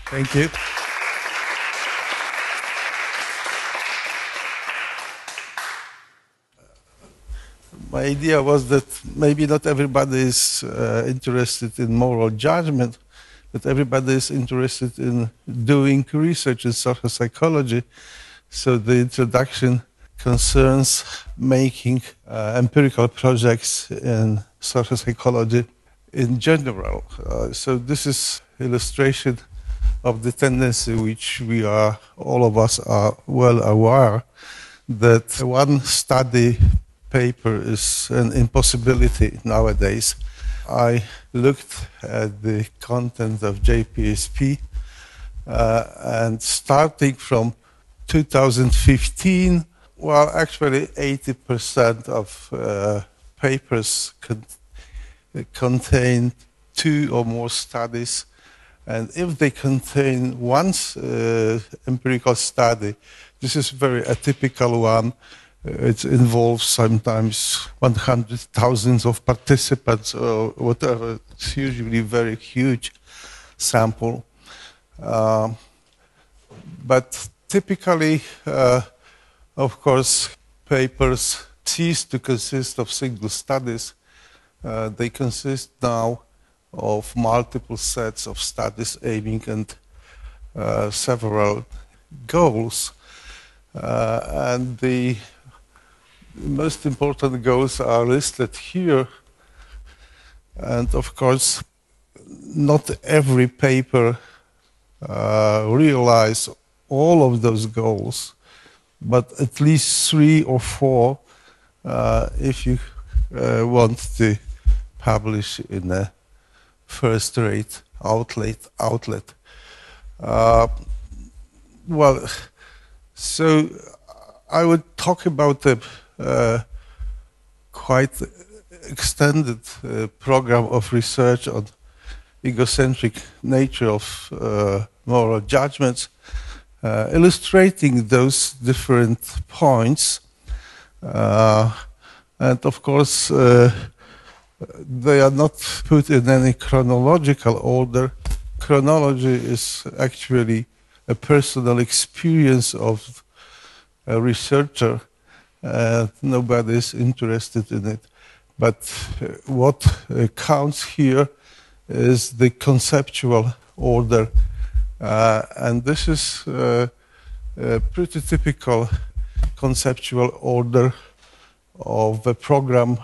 Thank you. My idea was that maybe not everybody is interested in moral judgment, but everybody is interested in doing research in social psychology. So the introduction concerns making empirical projects in social psychology in general. So this is illustration of the tendency which we are, all of us are well aware, that one study paper is an impossibility nowadays. I looked at the content of JPSP and starting from 2015, well, actually 80% of papers contain two or more studies. And if they contain one empirical study, this is a very atypical one. It involves sometimes 100,000 of participants or whatever. It's usually a very huge sample. But typically, of course, papers cease to consist of single studies. They consist now of multiple sets of studies aiming at several goals. And the most important goals are listed here. And of course, not every paper realize all of those goals, but at least 3 or 4 if you want to publish in a first-rate outlet. Well, so I would talk about a quite extended program of research on egocentric nature of moral judgments, illustrating those different points. And of course, they are not put in any chronological order. Chronology is actually a personal experience of a researcher. Nobody is interested in it. But what counts here is the conceptual order. And this is a pretty typical conceptual order of a program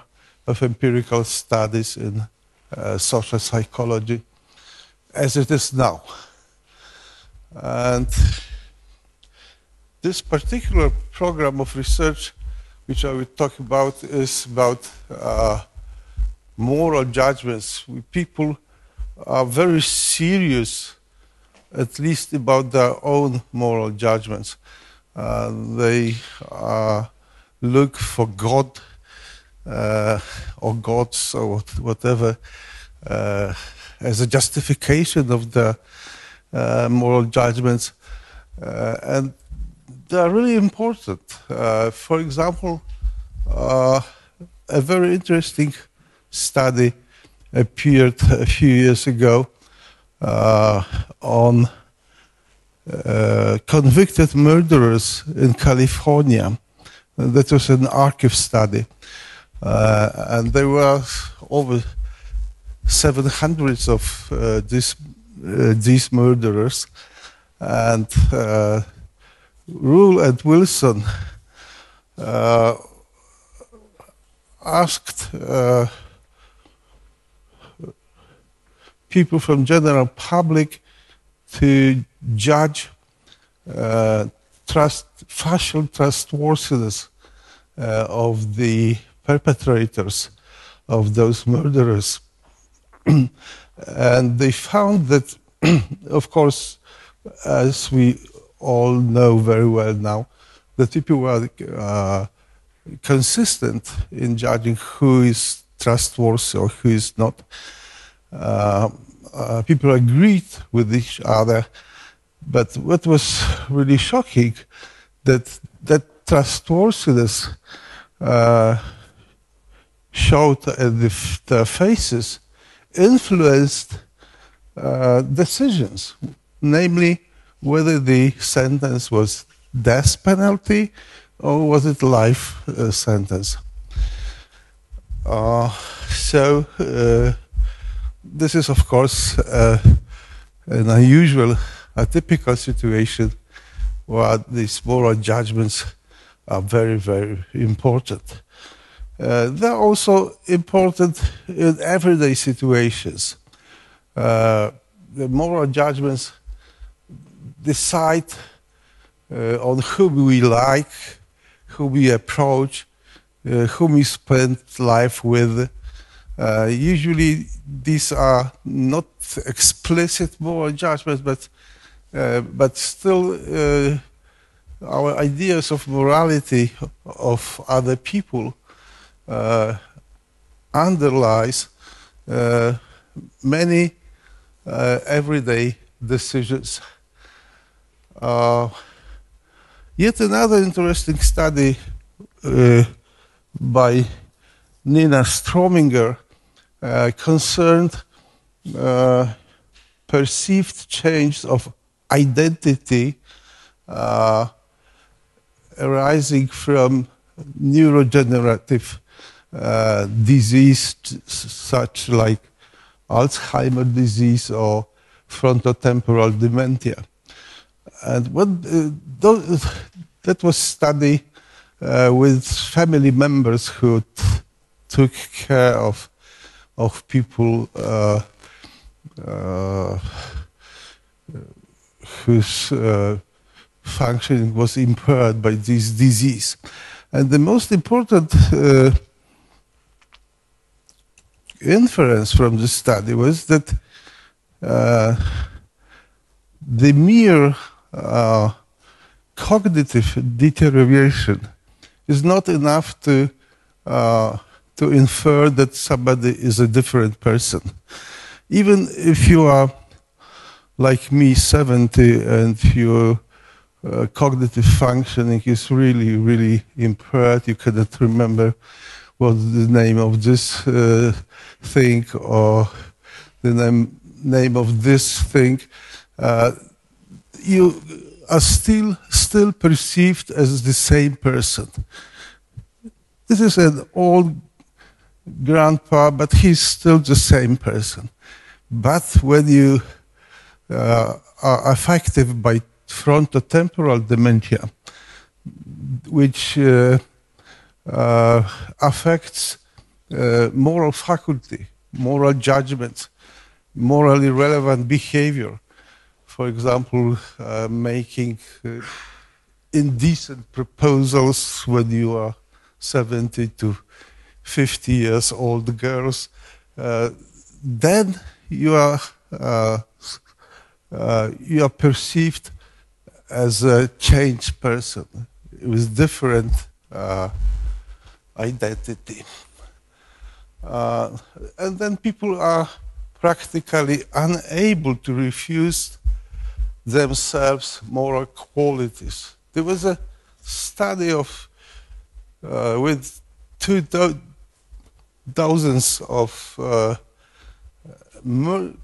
of empirical studies in social psychology as it is now. And this particular program of research, which I will talk about, is about moral judgments. People are very serious, at least about their own moral judgments. They look for God or gods or whatever as a justification of the moral judgments. And they are really important. For example, a very interesting study appeared a few years ago on convicted murderers in California. That was an archive study. And there were over 700 of these murderers. And Rule and Wilson asked people from general public to judge facial trustworthiness of the perpetrators of those murderers. And they found that, of course, as we all know very well now, that people were consistent in judging who is trustworthy or who is not. People agreed with each other, but what was really shocking, that trustworthiness showed at their faces influenced decisions. namely whether the sentence was death penalty or was it life sentence. So this is, of course, an unusual, atypical situation where these moral judgments are very, very important. They're also important in everyday situations. The moral judgments decide on whom we like, whom we approach, whom we spend life with. Usually these are not explicit moral judgments, but still our ideas of morality of other people underlies many everyday decisions. Yet another interesting study by Nina Strominger concerned perceived change of identity arising from neurodegenerative disease such like Alzheimer's disease or frontotemporal dementia. And that was studied with family members who took care of people whose functioning was impaired by this disease. And the most important inference from this study was that the mere cognitive deterioration is not enough to infer that somebody is a different person. Even if you are like me, 70, and your cognitive functioning is really, really impaired, you cannot remember what's the name of this thing or the name of this thing, you are still perceived as the same person. This is an old grandpa, but he's still the same person. But when you are affected by frontotemporal dementia, which affects moral faculty, moral judgment, morally relevant behavior, for example, making indecent proposals when you are 70 to 50 years old girls, then you are perceived as a changed person with different identity. And then people are practically unable to refuse themselves moral qualities. There was a study of with 2,000 of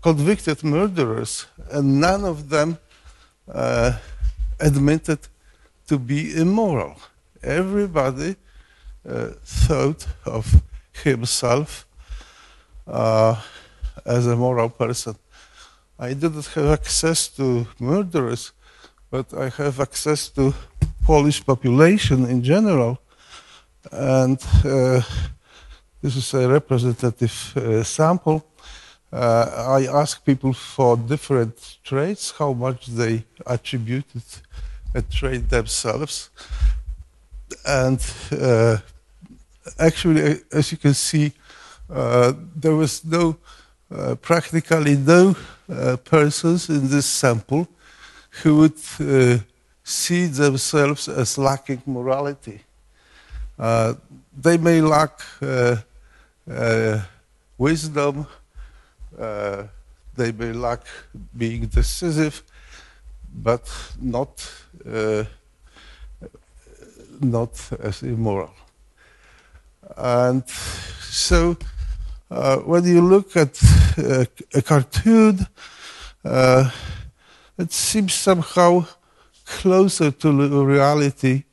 convicted murderers, and none of them admitted to be immoral. Everybody thought of himself as a moral person. I didn't have access to murderers, but I have access to Polish population in general. And this is a representative sample. I asked people for different traits, how much they attributed a trait themselves. And actually, as you can see, there was practically no persons in this sample who would see themselves as lacking morality. They may lack wisdom, they may lack being decisive, but not as immoral. And so when you look at a cartoon, it seems somehow closer to reality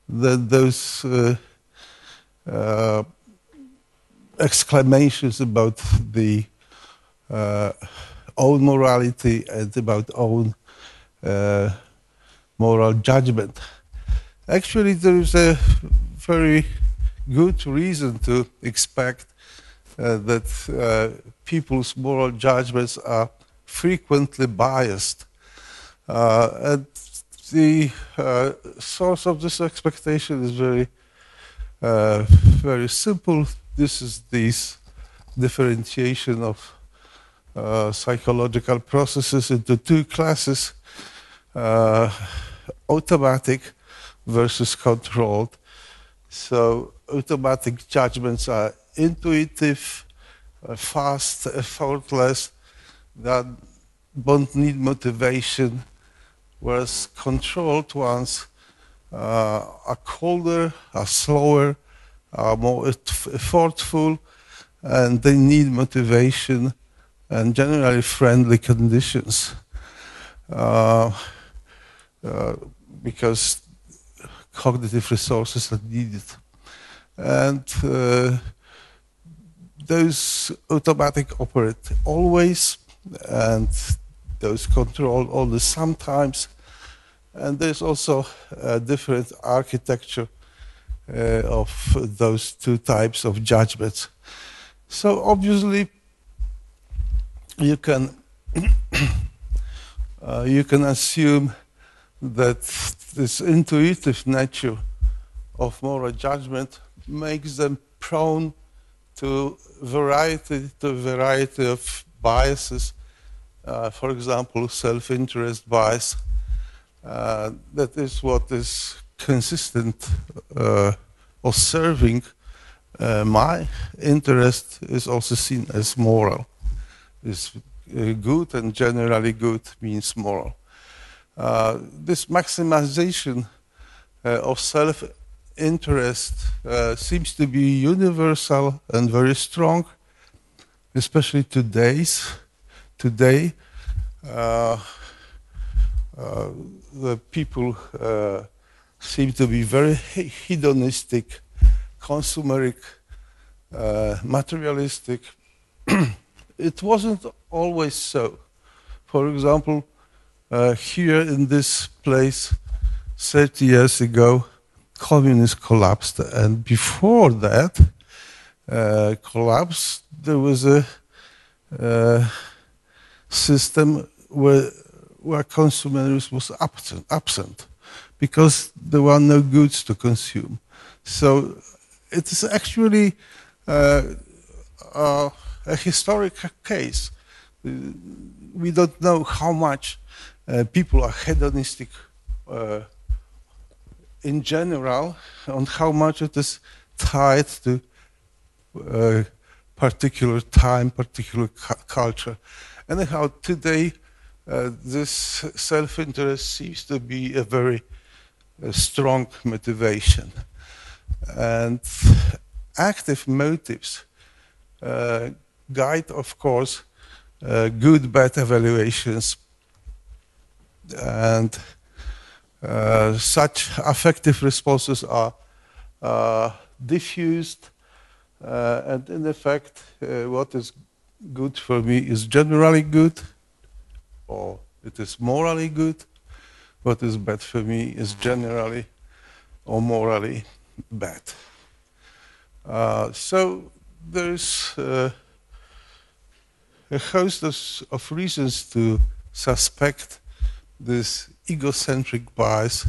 than those exclamations about the own morality and about own moral judgment. Actually, there is a very good reason to expect that people's moral judgments are frequently biased. And the source of this expectation is very simple. This is this differentiation of psychological processes into two classes, automatic versus controlled. So automatic judgments are intuitive, fast, effortless, that don't need motivation, whereas controlled ones are colder, are slower, are more effortful, and they need motivation and generally friendly conditions because cognitive resources are needed. And those automatic operate always, and those control only sometimes. And there's also a different architecture of those two types of judgments. So obviously, you can assume that this intuitive nature of moral judgment makes them prone to a variety of biases. For example, self-interest bias. That is what is consistent or serving my interest is also seen as moral. Is good, and generally good means moral. This maximization of self-interest seems to be universal and very strong, especially today. The people seem to be very hedonistic, consumeric, materialistic. It wasn't always so. For example, here in this place, 30 years ago, communism collapsed, and before that collapse, there was a system where consumerism was absent because there were no goods to consume. So it is actually a historic case. We don't know how much people are hedonistic in general, and how much it is tied to particular time, particular culture. Anyhow, today, this self-interest seems to be a very strong motivation. And active motives guide, of course, good, bad evaluations. And such affective responses are diffused. And in effect, what is good for me is generally good, or it is morally good. What is bad for me is generally or morally bad. So there's a host of reasons to suspect this egocentric bias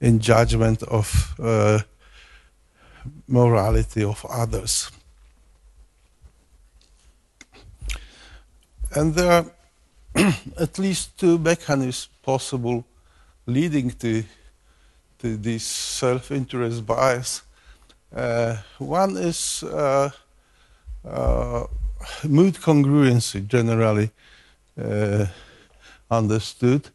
in judgment of morality of others. And there are at least two mechanisms possible leading to this self-interest bias. One is mood congruency, generally understood.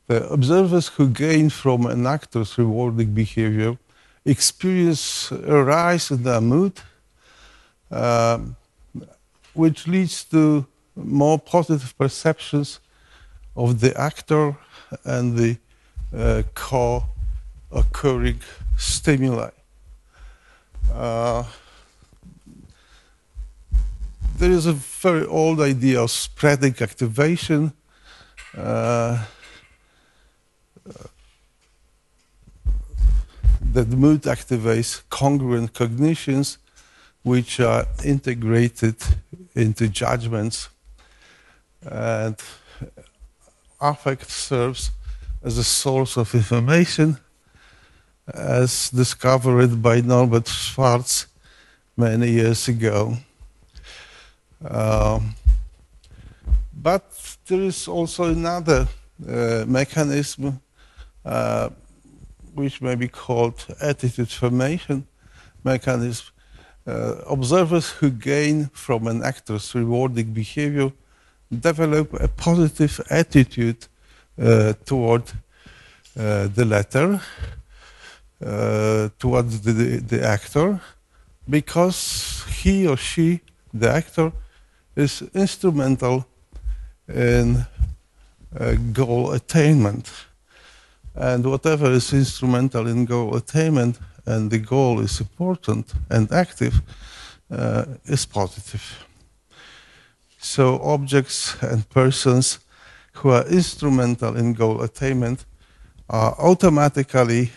The observers who gain from an actor's rewarding behavior experience a rise in their mood, which leads to more positive perceptions of the actor and the co-occurring stimuli. There is a very old idea of spreading activation. That mood activates congruent cognitions, which are integrated into judgments. And affect serves as a source of information, as discovered by Norbert Schwarz many years ago. But there is also another mechanism which may be called attitude formation mechanism. Observers who gain from an actor's rewarding behavior develop a positive attitude toward the latter, towards the actor, because he or she, the actor, is instrumental in goal attainment. And whatever is instrumental in goal attainment and the goal is important and active is positive. So objects and persons who are instrumental in goal attainment are automatically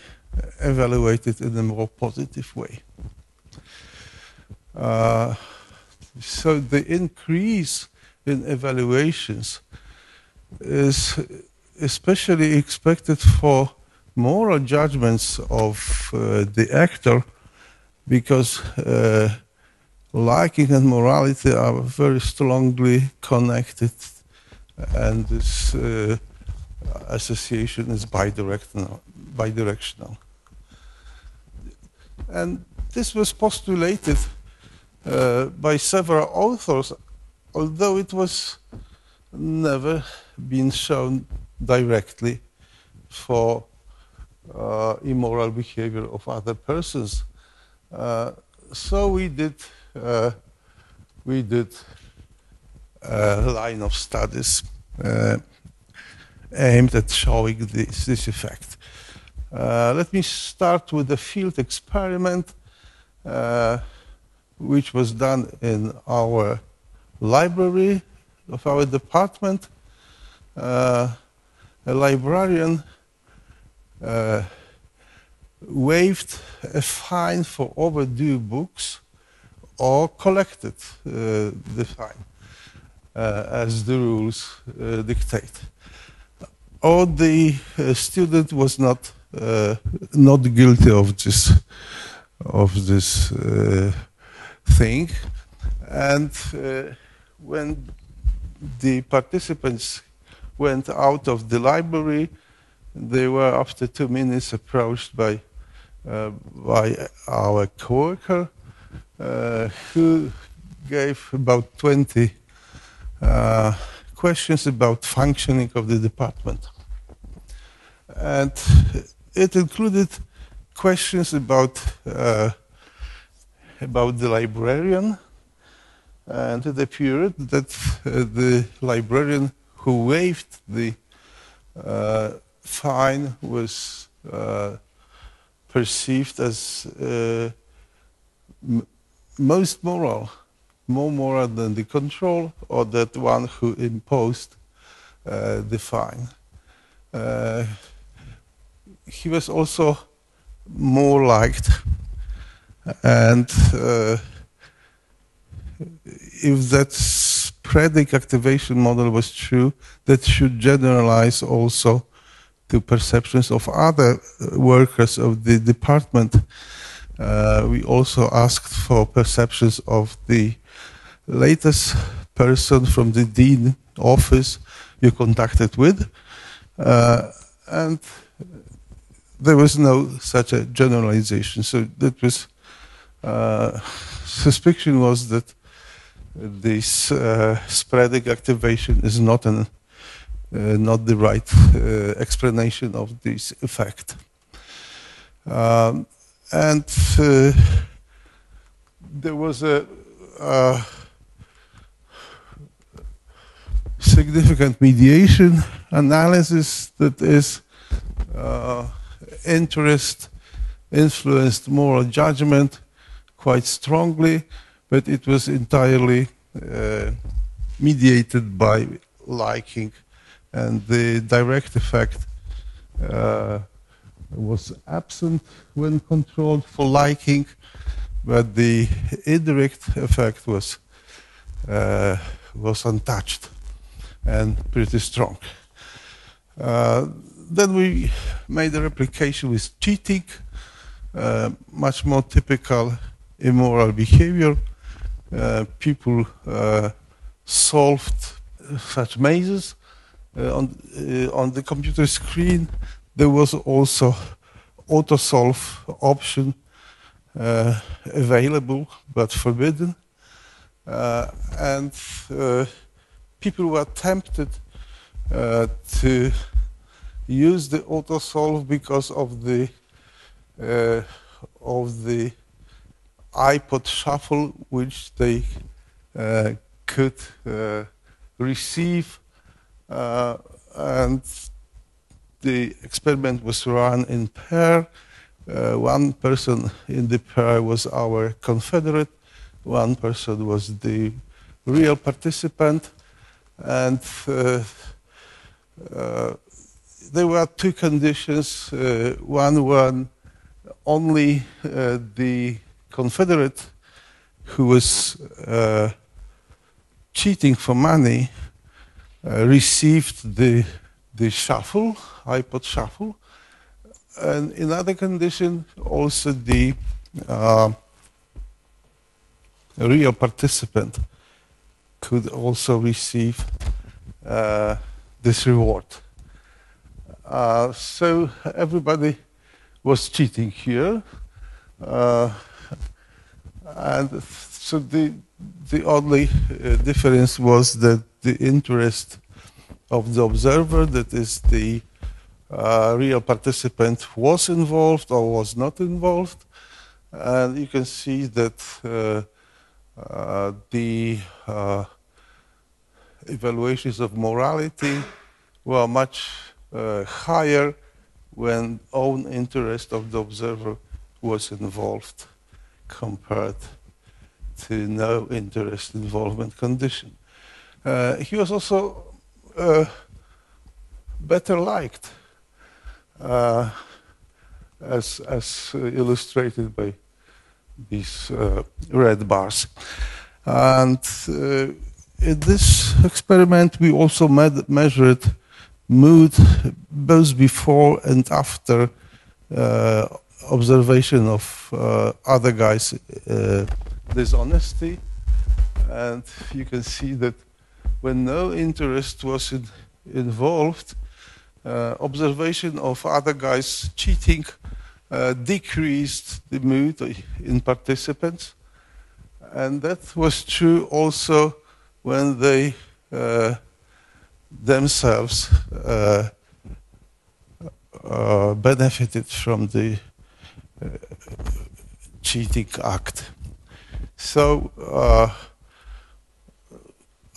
evaluated in a more positive way. So the increase in evaluations is especially expected for moral judgments of the actor, because liking and morality are very strongly connected, and this association is bidirectional. And this was postulated by several authors, although it was never been shown directly for immoral behavior of other persons. So we did a line of studies aimed at showing this effect. Let me start with a field experiment which was done in our library of our department. A librarian waived a fine for overdue books or collected the fine as the rules dictate. Or the student was not guilty of this thing, and when the participants went out of the library, they were after 2 minutes approached by our coworker, who gave about 20 questions about functioning of the department. And it included questions about the librarian, and it appeared that the librarian who waived the fine was perceived as most moral, more moral than the control, or that one who imposed the fine. He was also more liked, and if that spreading activation model was true, that should generalize also to perceptions of other workers of the department. We also asked for perceptions of the latest person from the dean office you contacted with, and there was no such a generalization. So that was suspicion was that this spreading activation is not the right explanation of this effect. And there was a significant mediation analysis that is interest influenced moral judgment quite strongly, but it was entirely mediated by liking, and the direct effect was absent when controlled for liking, but the indirect effect was untouched and pretty strong. Then we made a replication with cheating, much more typical immoral behavior. People solved such mazes. On the computer screen, there was also auto-solve option available but forbidden. And people were tempted to use the auto-solve because of the iPod shuffle, which they could receive, and the experiment was run in pair. One person in the pair was our confederate, one person was the real participant, and there were two conditions. One, only the confederate who was cheating for money received the shuffle, iPod shuffle, and in other condition also the real participant could also receive this reward. So everybody was cheating here, and so the only difference was that the interest of the observer, that is the real participant, was involved or was not involved, and you can see that the evaluations of morality were much higher when own interest of the observer was involved compared to no interest involvement condition. He was also better liked, as illustrated by these red bars. And in this experiment, we also measured mood both before and after observation of other guys' dishonesty. And you can see that when no interest was involved, observation of other guys cheating decreased the mood in participants. And that was true also when they themselves benefited from the cheating act. So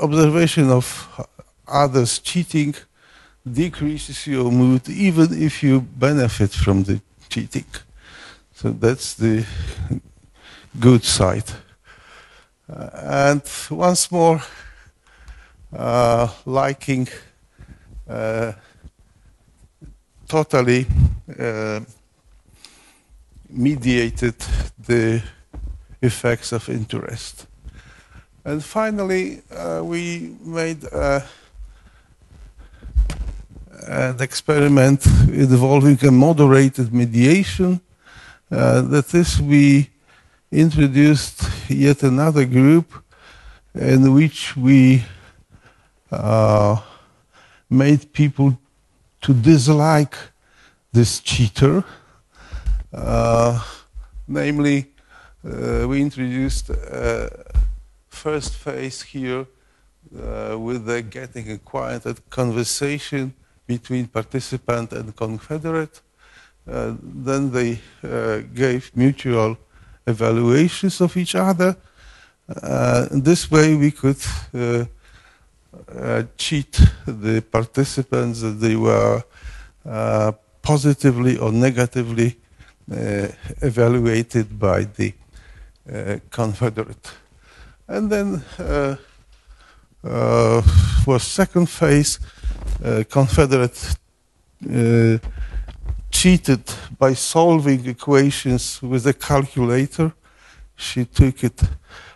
observation of others cheating decreases your mood even if you benefit from the cheating. So that's the good side. And once more, liking totally mediated the effects of interest. And finally, we made an experiment involving a moderated mediation. That is, we introduced yet another group in which we made people to dislike this cheater. Namely, we introduced first phase here with the getting acquainted conversation between participant and confederate. Then they gave mutual evaluations of each other. This way we could cheat the participants, that they were positively or negatively evaluated by the confederate. And then for second phase, confederate cheated by solving equations with a calculator. She took it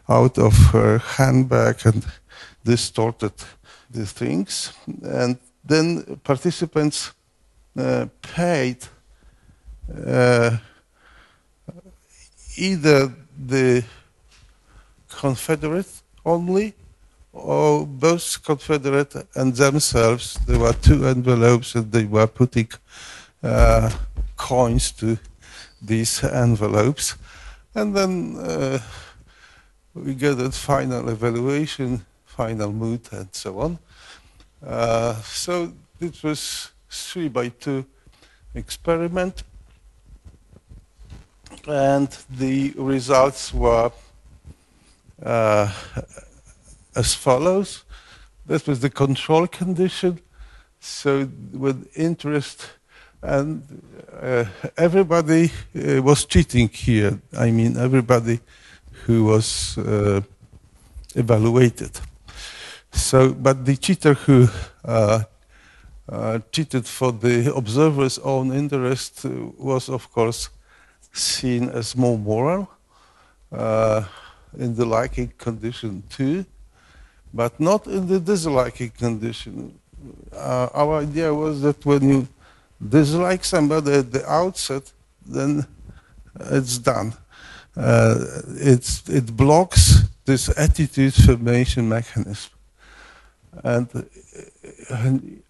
out of her handbag and distorted the things. And then participants paid either the confederate only or both confederate and themselves. There were two envelopes and they were putting coins to these envelopes. And then we get a final evaluation, final mood, and so on. So it was 3x2 experiment. And the results were as follows. That was the control condition. So with interest, and everybody was cheating here. I mean, everybody who was evaluated. So, but the cheater who cheated for the observer's own interest was, of course, seen as more moral in the liking condition too, but not in the disliking condition. Our idea was that when you dislike somebody at the outset, then it's done. It blocks this attitude formation mechanism. And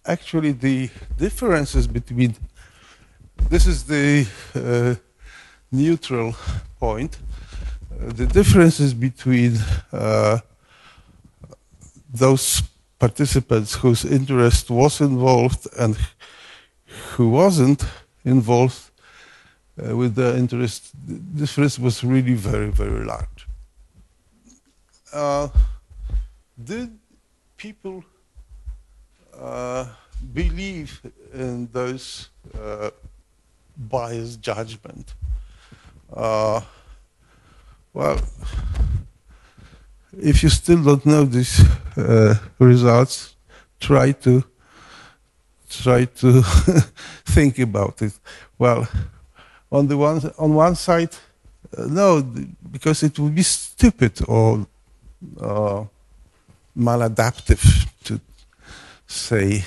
actually the differences between, this is the neutral point, the differences between those participants whose interest was involved and who wasn't involved with their interest, the difference was really very, very large. Did people believe in those biased judgment? Well, if you still don't know these results, try to think about it. Well, on one side, no, because it would be stupid or maladaptive to say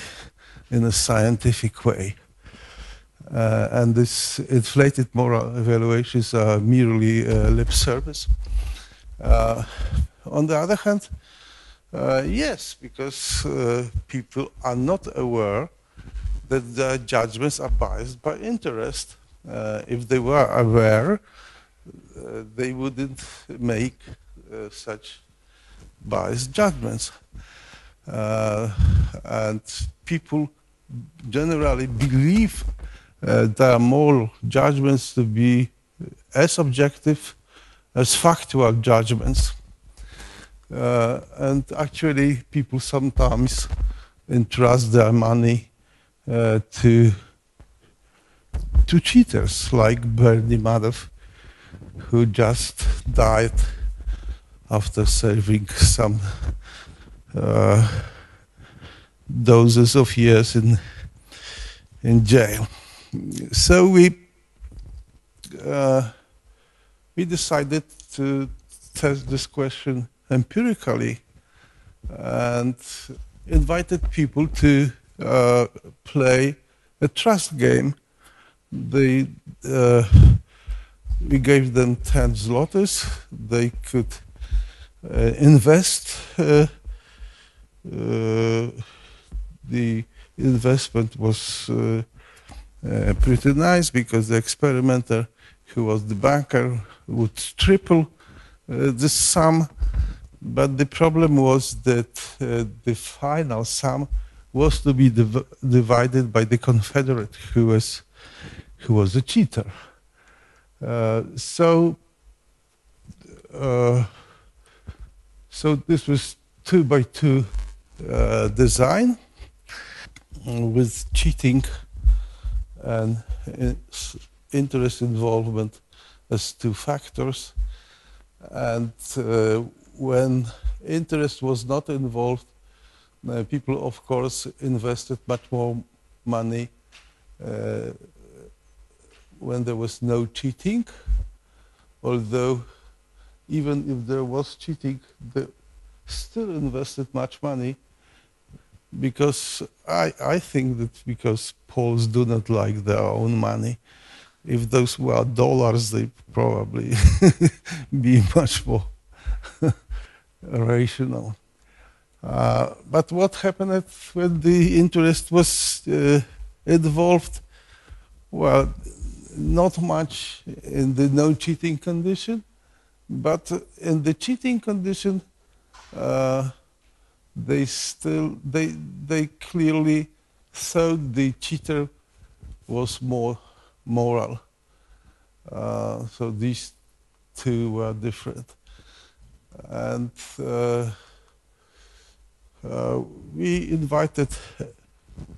in a scientific way. And this inflated moral evaluations are merely lip service. On the other hand, yes, because people are not aware that their judgments are biased by interest. If they were aware, they wouldn't make such biased judgments. And people generally believe their moral judgments to be as objective as factual judgments. And actually, people sometimes entrust their money to cheaters like Bernie Madoff, who just died after serving some dozens of years in jail. So we decided to test this question empirically and invited people to play a trust game. We gave them 10 zlotys. They could invest. The investment was pretty nice because the experimenter, who was the banker, would triple this sum. But the problem was that the final sum was to be divided by the confederate, who was a cheater. So this was 2x2 design with cheating and interest involvement as two factors. And when interest was not involved, people, of course, invested much more money when there was no cheating, although even if there was cheating, they still invested much money, because I think that because Poles do not like their own money. If those were dollars, they probably be much more rational. But what happened when the interest was involved? Well, not much in the no cheating condition, but in the cheating condition, they clearly thought the cheater was more moral. So these two were different. And we invited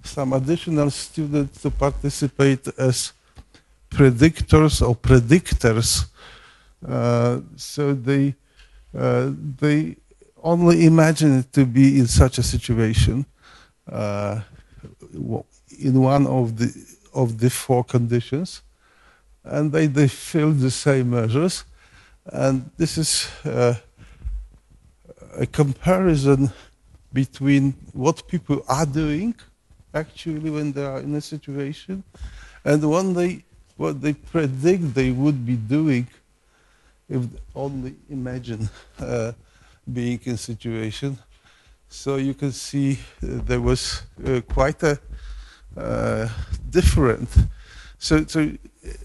some additional students to participate as predictors or predictors. So they only imagine it to be in such a situation, in one of the four conditions, and they fill the same measures. And this is a comparison between what people are doing actually when they are in a situation, and what they predict they would be doing if they only imagine being in situation. So you can see there was quite a different. So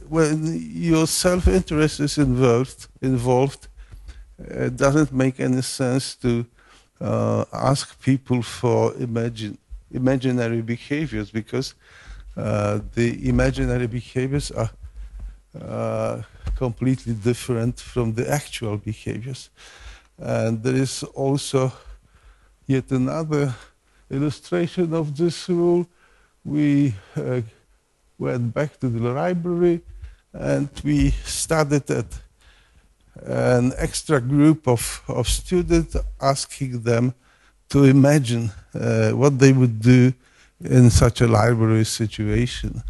when your self-interest is involved, it doesn't make any sense to ask people for imaginary behaviors, because the imaginary behaviors are completely different from the actual behaviors. And there is also yet another illustration of this rule. We went back to the library and we started at an extra group of students, asking them to imagine what they would do in such a library situation.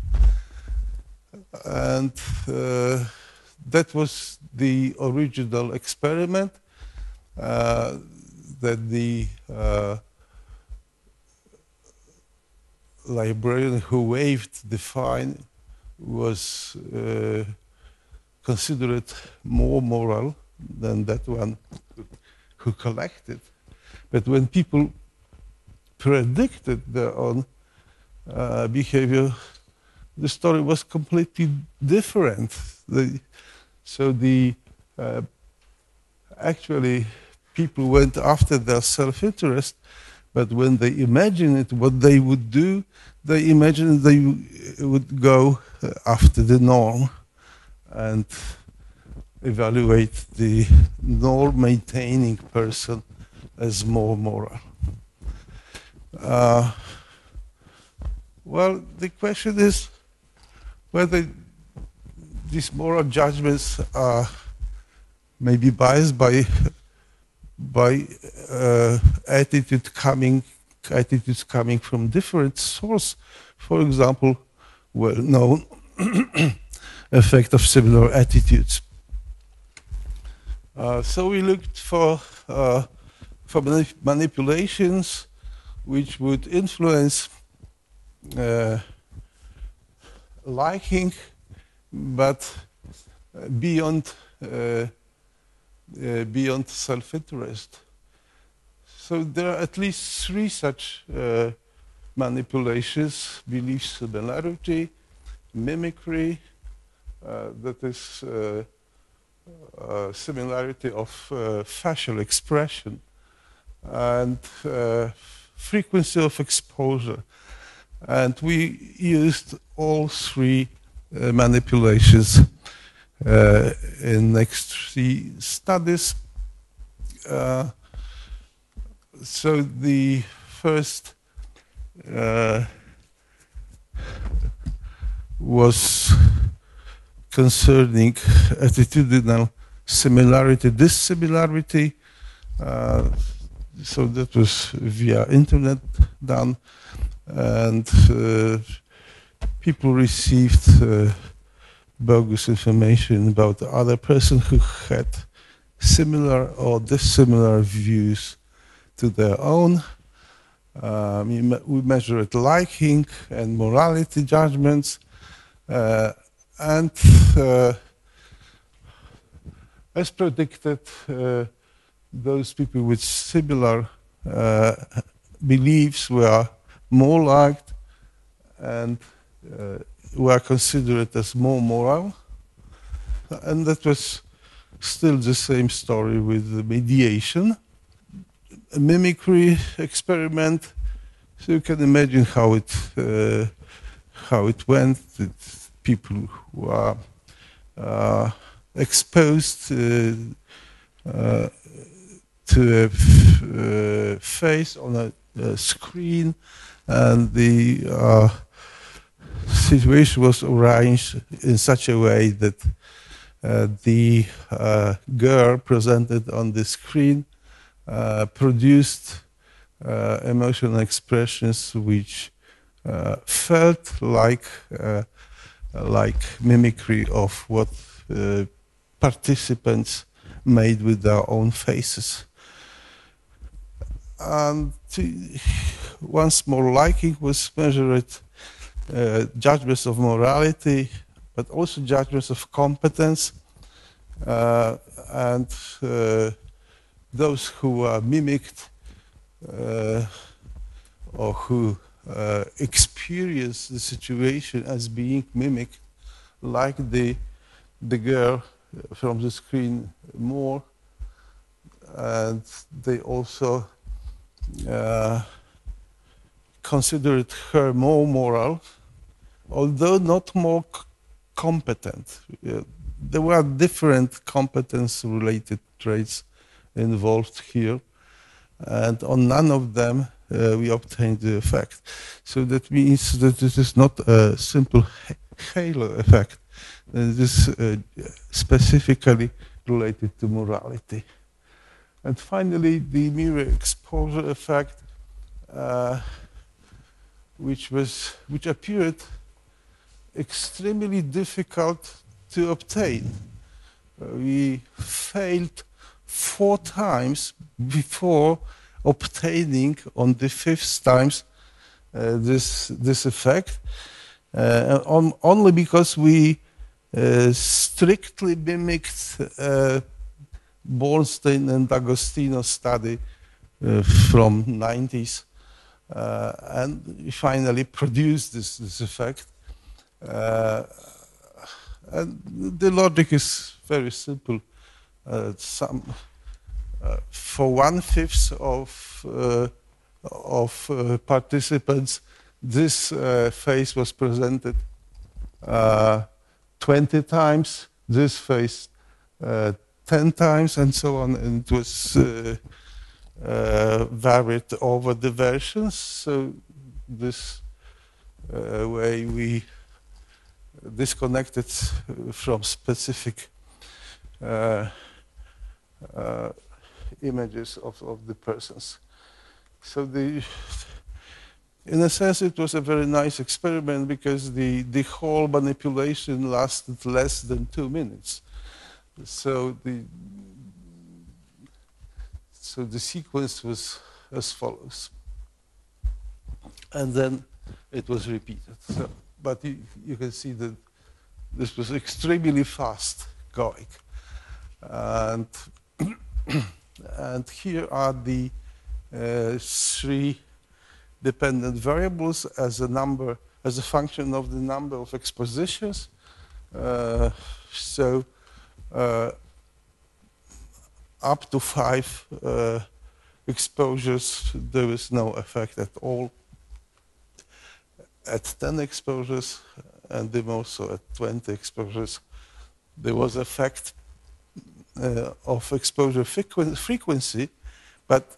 And that was the original experiment that the librarian who waived the fine was considered more moral than that one who collected. But when people predicted their own behavior, the story was completely different. Actually, people went after their self-interest, but when they imagined what they would do, they imagined they would go after the norm and evaluate the norm-maintaining person as more moral. Well, the question is whether these moral judgments are maybe biased by attitudes coming from different sources. For example, well-known effect of similar attitudes. So we looked for manipulations which would influence liking, but beyond self-interest. So there are at least three such manipulations: belief similarity, mimicry, that is similarity of facial expression, and frequency of exposure. And we used all three manipulations in next three studies. So the first was concerning attitudinal similarity, dissimilarity. So that was via internet done, and people received bogus information about the other person who had similar or dissimilar views to their own. We measured liking and morality judgments, and as predicted, those people with similar beliefs were more liked and were considered as more moral. And that was still the same story with the mediation. A mimicry experiment, so you can imagine how it went. It's people who are exposed to a face on a screen, and the situation was arranged in such a way that the girl presented on the screen produced emotional expressions which felt like mimicry of what participants made with their own faces. And once more, liking was measured, judgments of morality, but also judgments of competence, and those who are mimicked or who experience the situation as being mimicked, like the girl from the screen more, and they also considered her more moral, although not more competent. There were different competence-related traits involved here, and on none of them we obtained the effect. So that means that this is not a simple halo effect. It is specifically related to morality. And finally, the mirror exposure effect, which appeared extremely difficult to obtain. We failed 4 times before obtaining on the 5th times this effect, only because we strictly mimicked Bornstein and D'Agostino study from 90s, and we finally produced this effect. And the logic is very simple. For 1/5 of participants, this face was presented 20 times, this face 10 times, and so on. And it was varied over the versions. So this way we disconnected from specific images of the persons. So in a sense, it was a very nice experiment because the whole manipulation lasted less than 2 minutes. So the sequence was as follows, and then it was repeated. So, but you can see that this was extremely fast going, and and here are the 3 dependent variables as a function of the number of expositions. So up to 5 exposures, there is no effect at all. At 10 exposures, and then also at 20 exposures, there was effect of exposure frequency, but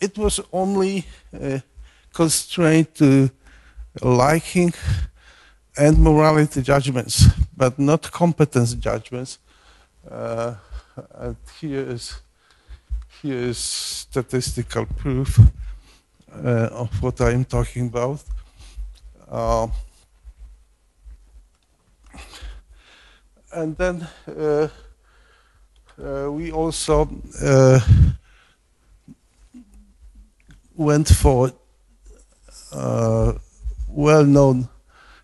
it was only constrained to liking and morality judgments, but not competence judgments. And here is statistical proof of what I'm talking about. And then we also went for well-known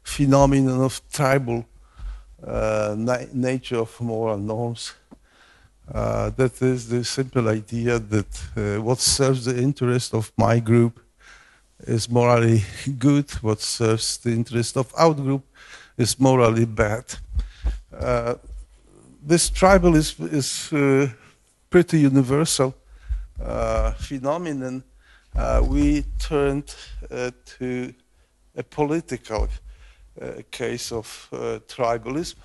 phenomenon of tribal nature of moral norms. That is the simple idea that what serves the interest of my group is morally good, what serves the interest of our group is morally bad. This tribalism is pretty universal phenomenon. We turned to a political case of tribalism.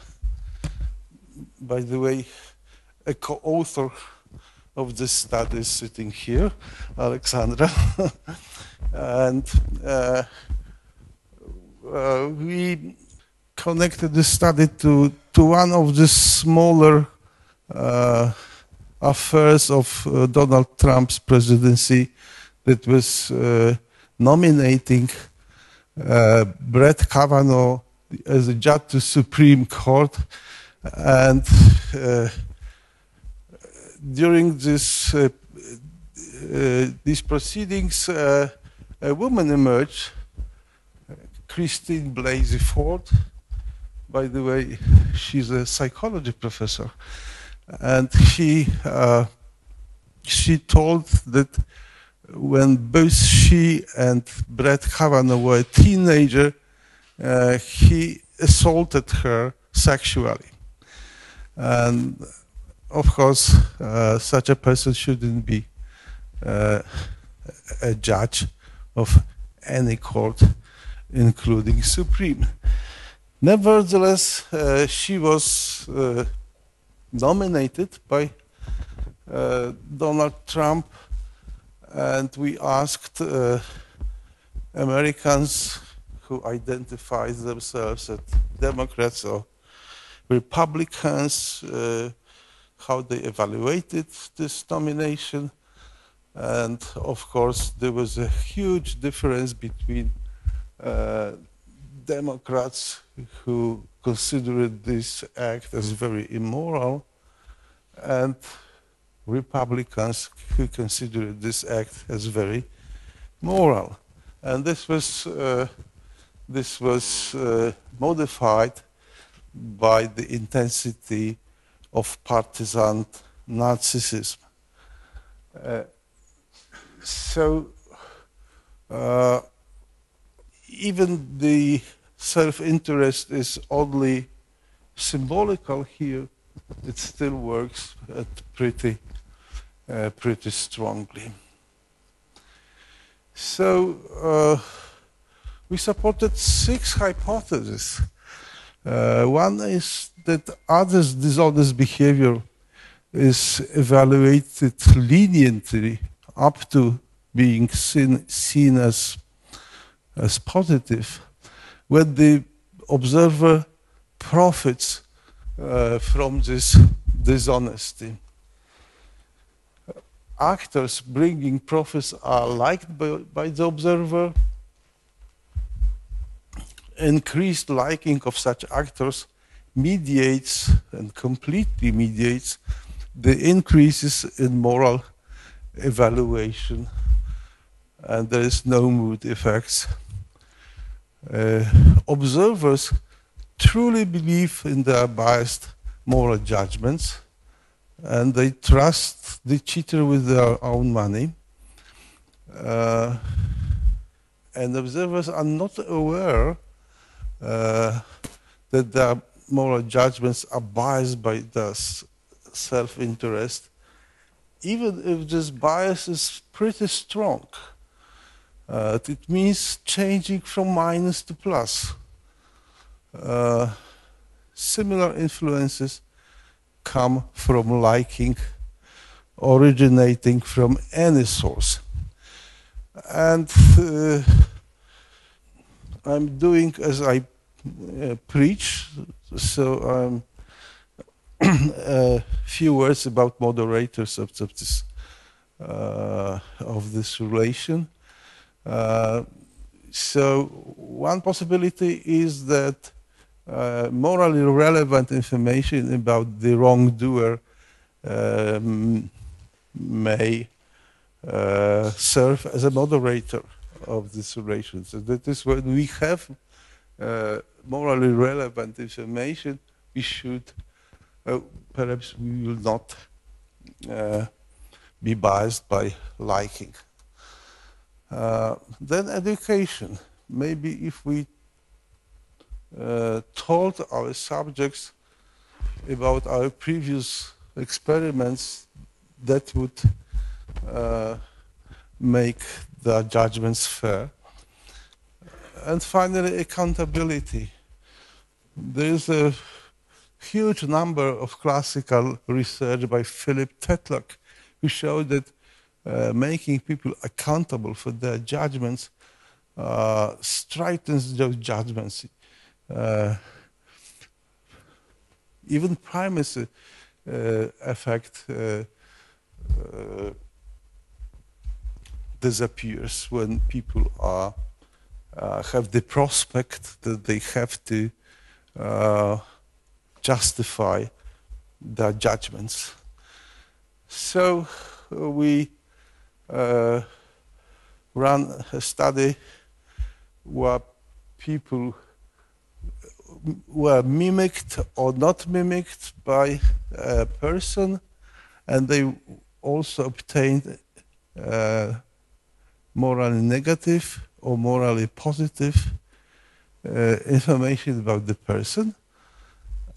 By the way, a co-author of this study is sitting here, Alexandra. And we connected this study to one of the smaller affairs of Donald Trump's presidency that was nominating Brett Kavanaugh as a judge to Supreme Court. And during these proceedings, a woman emerged, Christine Blasey Ford. By the way, she's a psychology professor, and she told that when both she and Brett Kavanaugh were a teenager, he assaulted her sexually. And of course, such a person shouldn't be a judge of any court, including Supreme. Nevertheless, she was nominated by Donald Trump, and we asked Americans who identify themselves as Democrats or Republicans how they evaluated this nomination. And of course, there was a huge difference between Democrats who considered this act as very immoral and Republicans who considered this act as very moral. And this was modified by the intensity of partisan narcissism. So even the self-interest is only symbolical here, it still works pretty strongly. So we supported 6 hypotheses. One is that others' dishonest behavior is evaluated leniently up to being seen as positive when the observer profits from this dishonesty. Actors bringing profits are liked by the observer. Increased liking of such actors mediates and completely mediates the increases in moral evaluation, and there is no mood effects. Observers truly believe in their biased moral judgments, and they trust the cheater with their own money. And observers are not aware that their moral judgments are biased by their self-interest, even if this bias is pretty strong. It means changing from minus to plus. Similar influences come from liking, originating from any source. And I'm doing as I preach, so I'm a few words about moderators of this relation. So one possibility is that morally relevant information about the wrongdoer may serve as a moderator of this relation. So that is when we have morally relevant information, we should, perhaps we will not be biased by liking. Then education. Maybe if we told our subjects about our previous experiments, that would make the judgments fair. And finally, accountability. There is a huge number of classical research by Philip Tetlock who showed that making people accountable for their judgments strengthens those judgments. Even primacy effect disappears when people have the prospect that they have to justify their judgments. So we ran a study where people were mimicked or not mimicked by a person, and they also obtained morally negative or morally positive information about the person.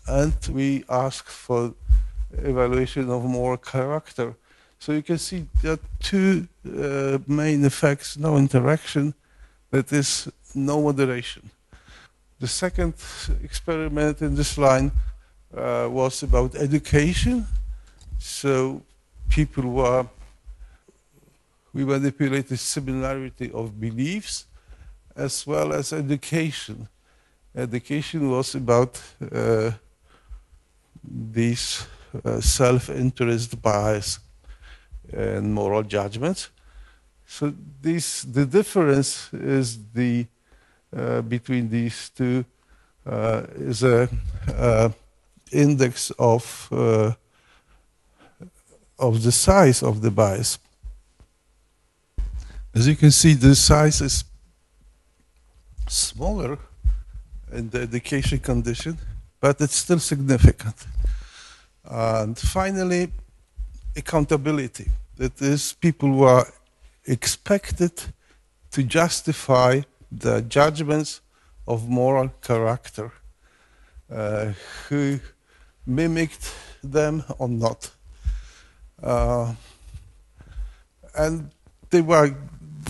And we asked for evaluation of moral character. So you can see there are two main effects: no interaction, that is, no moderation. The second experiment in this line was about education. So we manipulated similarity of beliefs as well as education. Education was about these self-interest bias and moral judgments. So the difference is between these two is a index of the size of the bias. As you can see, the size is smaller in the education condition, but it's still significant. And finally, accountability. That is, people who are expected to justify the judgments of moral character, who mimicked them or not. And they were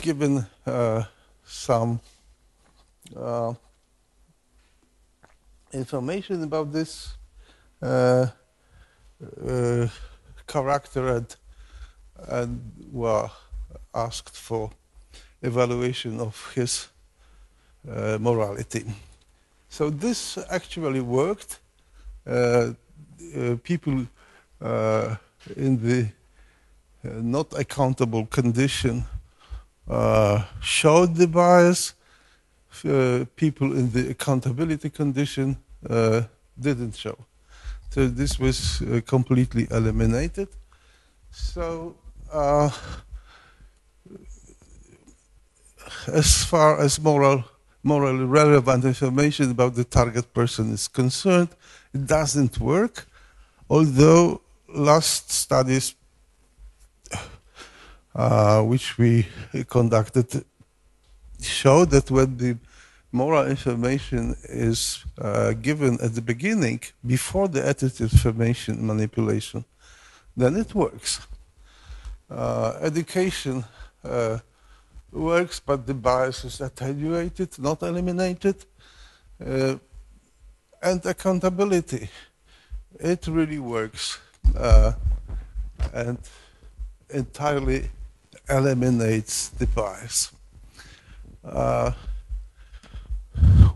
given some information about this character and were asked for evaluation of his morality. So this actually worked. People in the not accountable condition showed the bias. People in the accountability condition didn't show. So this was completely eliminated. So as far as morally relevant information about the target person is concerned, it doesn't work, although last studies which we conducted show that when the moral information is given at the beginning, before the attitude formation manipulation, then it works. Education works, but the bias is attenuated, not eliminated. And accountability, it really works and entirely eliminates the bias.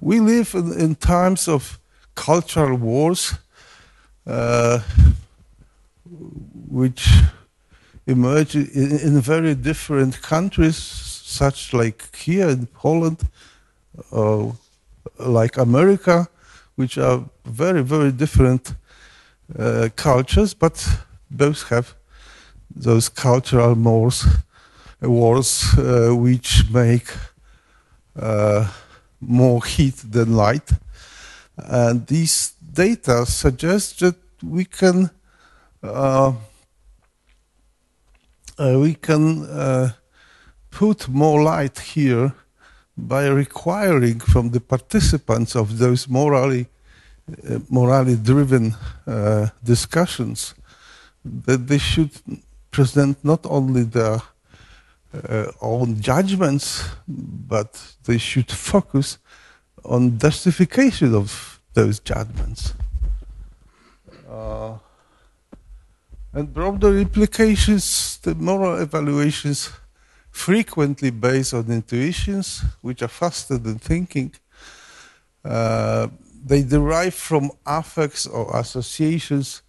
We live in times of cultural wars, which emerge in very different countries, such like here in Poland, like America, which are very, very different cultures, but both have those cultural wars which make more heat than light. And these data suggest that we can put more light here by requiring from the participants of those morally driven discussions that they should present not only their own judgments, but they should focus on justification of those judgments. And broader implications, the moral evaluations frequently based on intuitions, which are faster than thinking. They derive from affects or associations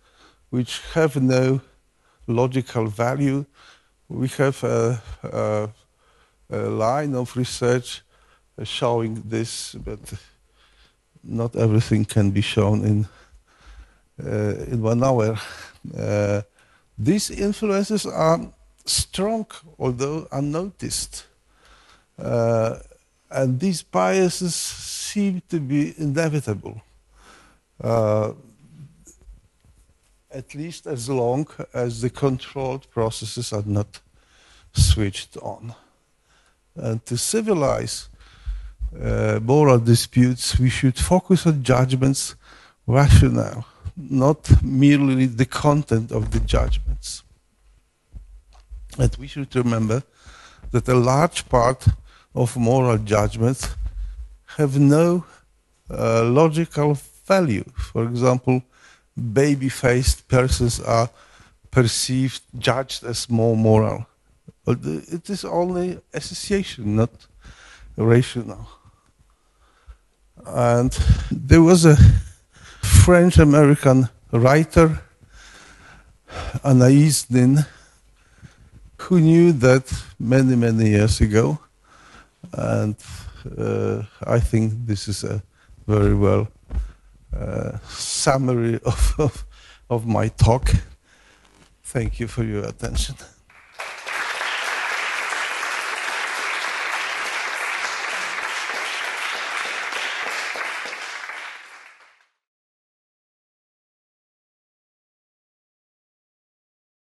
which have no logical value. We have a line of research showing this, but not everything can be shown in 1 hour. These influences are strong, although unnoticed. And these biases seem to be inevitable, at least as long as the controlled processes are not switched on. And to civilize moral disputes, we should focus on judgments rationale, not merely the content of the judgments. And we should remember that a large part of moral judgments have no logical value. For example, baby-faced persons are judged as more moral. But it is only association, not rational. And there was a French-American writer, Anaïs Nin, who knew that many, many years ago. And I think this is a very well summary of my talk. Thank you for your attention.